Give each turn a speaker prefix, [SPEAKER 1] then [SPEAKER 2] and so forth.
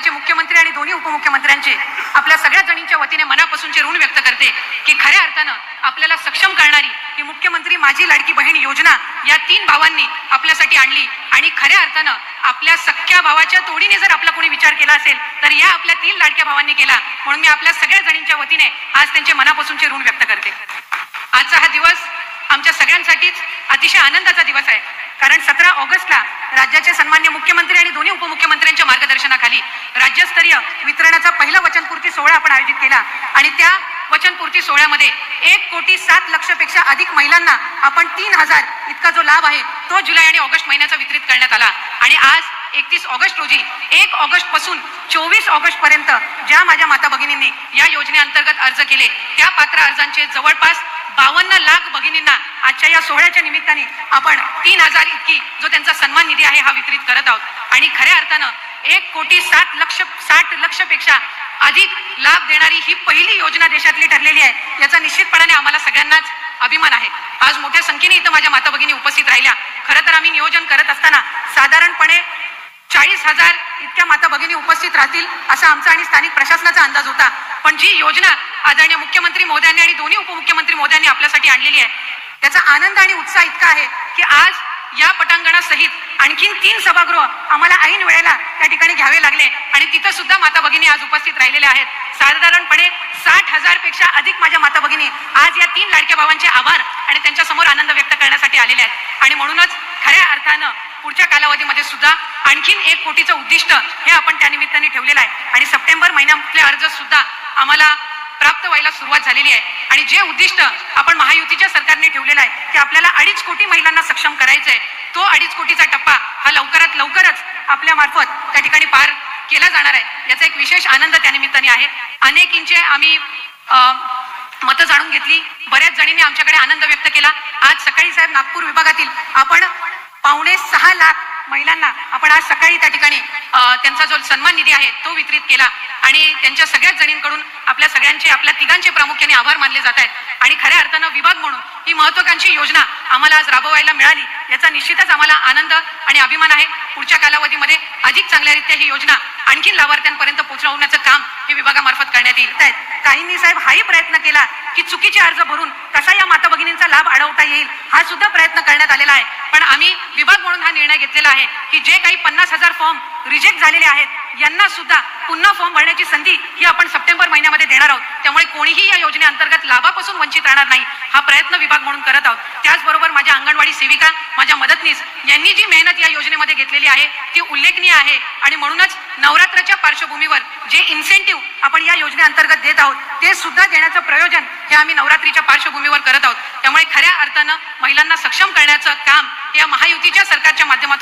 [SPEAKER 1] राज्याचे मुख्यमंत्री आणि दोन्ही उपमुख्यमंत्र्यांचे आपल्या सगळ्या जणींच्या वतीने मनापासूनचे ऋण व्यक्त करते की खऱ्या अर्थानं आपल्याला सक्षम करणारी ही मुख्यमंत्री माझी लाडकी बहीण योजना या 3 भावांनी आपल्यासाठी आणली आणि खऱ्या अर्थानं आपल्या सख्या भावाच्या तोडीने जर आपला कोणी विचार केला असेल तर या आपल्या 3 लाडक्या भावांनी केला. म्हणून मी आपल्या सगळ्या जणींच्या वतीने आज त्यांचे मनापासूनचे ऋण व्यक्त करते. आजचा हा दिवस आमच्या सगळ्यांसाठीच अतिशय आनंदाचा दिवस आहे, कारण 17 ऑगस्टला राज्याचे सन्मान्य मुख्यमंत्री आणि दोन्ही उपमुख्यमंत्र्यांच्या मार्गदर्शनाखाली राज्यस्तरीय वितरणाचा पहिला वचनपूर्ती सोहळा आपण आयोजित केला आणि त्या वचनपूर्ती सोहळ्यामध्ये 1,07,00,000 पेक्षा अधिक महिलांना आपण 3,000 इतका जो लाभ आहे तो जुलै आणि ऑगस्ट महिन्याचा वितरित करण्यात आला. आणि आज 31 ऑगस्ट रोजी 1 ऑगस्ट पासून 24 ऑगस्ट पर्यंत ज्या माझ्या माता भगिनींनी या योजनेअंतर्गत अर्ज केले त्या पात्र अर्जांचे जवळपास 52 लाख भगिनींना आजच्या या सोहळ्याच्या निमित्ताने आपण 3,000 इतकी जो त्यांचा सन्मान निधी आहे हा वितरित करत आहोत. आणि खऱ्या अर्थानं 1,60,00,000 पेक्षा अधिक लाभ देणारी ही पहिली योजना देशातली ठरलेली आहे. याचा निश्चितपणाने आम्हाला सगळ्यांनाच अभिमान आहे. आज मोठ्या संख्येने इथं माझ्या माता भगिनी उपस्थित राहिल्या. खरं तर आम्ही नियोजन करत असताना साधारणपणे 40,000 इतक्या माता भगिनी उपस्थित राहतील असा आमचा आणि स्थानिक प्रशासनाचा अंदाज होता. पण जी योजना आदरणीय मुख्यमंत्री महोदयांनी आणि दोन्ही उपमुख्यमंत्री महोदयांनी आपल्यासाठी आणलेली आहे त्याचा आनंद आणि उत्साह इतका आहे की आज या पटांगणासहित आणखीन 3 सभागृह आम्हाला ऐन वेळेला त्या ठिकाणी घ्यावे लागले आणि तिथं सुद्धा माता भगिनी आज उपस्थित राहिलेल्या आहेत. साधारणपणे 60,000 पेक्षा अधिक माझ्या माता भगिनी आज या 3 लाडक्या भावांचे आभार आणि त्यांच्या समोर आनंद व्यक्त करण्यासाठी आलेले आहेत. आणि म्हणूनच खऱ्या अर्थानं पुढच्या कालावधीमध्ये सुद्धा आणखीन 1 कोटीचं उद्दिष्ट हे आपण त्या निमित्ताने ठेवलेलं आहे आणि सप्टेंबर महिन्यातले अर्ज सुद्धा आम्हाला प्राप्त व्हायला सुरुवात झालेली आहे. आणि जे उद्दिष्ट आपण महायुतीच्या सरकारने ठेवलेलं आहे की आपल्याला 2.5 कोटी महिलांना सक्षम करायचं आहे, तो 2.5 कोटीचा टप्पा हा लवकरात लवकरच आपल्या मार्फत त्या ठिकाणी पार केला जाणार आहे. याचा एक विशेष आनंद त्या निमित्ताने आहे. अनेकींचे आम्ही मतं जाणून घेतली, बऱ्याच जणींनी आमच्याकडे आनंद व्यक्त केला. आज सकाळी साहेब नागपूर विभागातील आपण 5.6 लाख महिलांना आपण आज सकाळी त्या ठिकाणी त्यांचा जो सन्मान निधी आहे तो वितरित केला आणि त्यांच्या सगळ्याच जणींकडून आपल्या सगळ्यांचे आपल्या तिघांचे प्रामुख्याने आभार मानले जात आहेत. आणि खऱ्या अर्थानं विभाग म्हणून ही महत्त्वाकांक्षी योजना आम्हाला आज राबवायला मिळाली याचा निश्चितच आम्हाला आनंद आणि अभिमान आहे. पुढच्या कालावधीमध्ये अधिक चांगल्यारीत्या ही योजना आणखी लाभार्थ्यांपर्यंत पोहोचवण्याचं काम हे विभागामार्फत करण्यात येईल. काहींनी साहेब हाही प्रयत्न केला की चुकीचे अर्ज भरून कसा या माता भगिनींचा लाभ अडवता येईल हा सुद्धा प्रयत्न करण्यात आलेला आहे. पण आम्ही विभाग म्हणून हा निर्णय घेतलेला आहे की जे काही 50,000 फॉर्म रिजेक्ट झालेले आहेत यांना सुद्धा पुन्हा फॉर्म भरण्याची संधी ही आपण सप्टेंबर महिन्यामध्ये देणार आहोत. त्यामुळे कोणीही या योजनेअंतर्गत लाभापासून वंचित राहणार नाही हा प्रयत्न विभाग म्हणून करत आहोत. त्याचबरोबर माझ्या अंगणवाडी सेविका माझ्या मदतनीस यांनी जी मेहनत या योजनेमध्ये घेतलेली आहे ती उल्लेखनीय आहे. आणि म्हणूनच नवरात्राच्या पार्श्वभूमीवर जे इन्सेंटिव्ह आपण या योजनेअंतर्गत देत आहोत ते सुद्धा देण्याचं प्रयोजन हे आम्ही नवरात्रीच्या पार्श्वभूमीवर करत आहोत. त्यामुळे खऱ्या अर्थानं महिलांना सक्षम करण्याचं काम या महायुतीच्या सरकारच्या माध्यमातून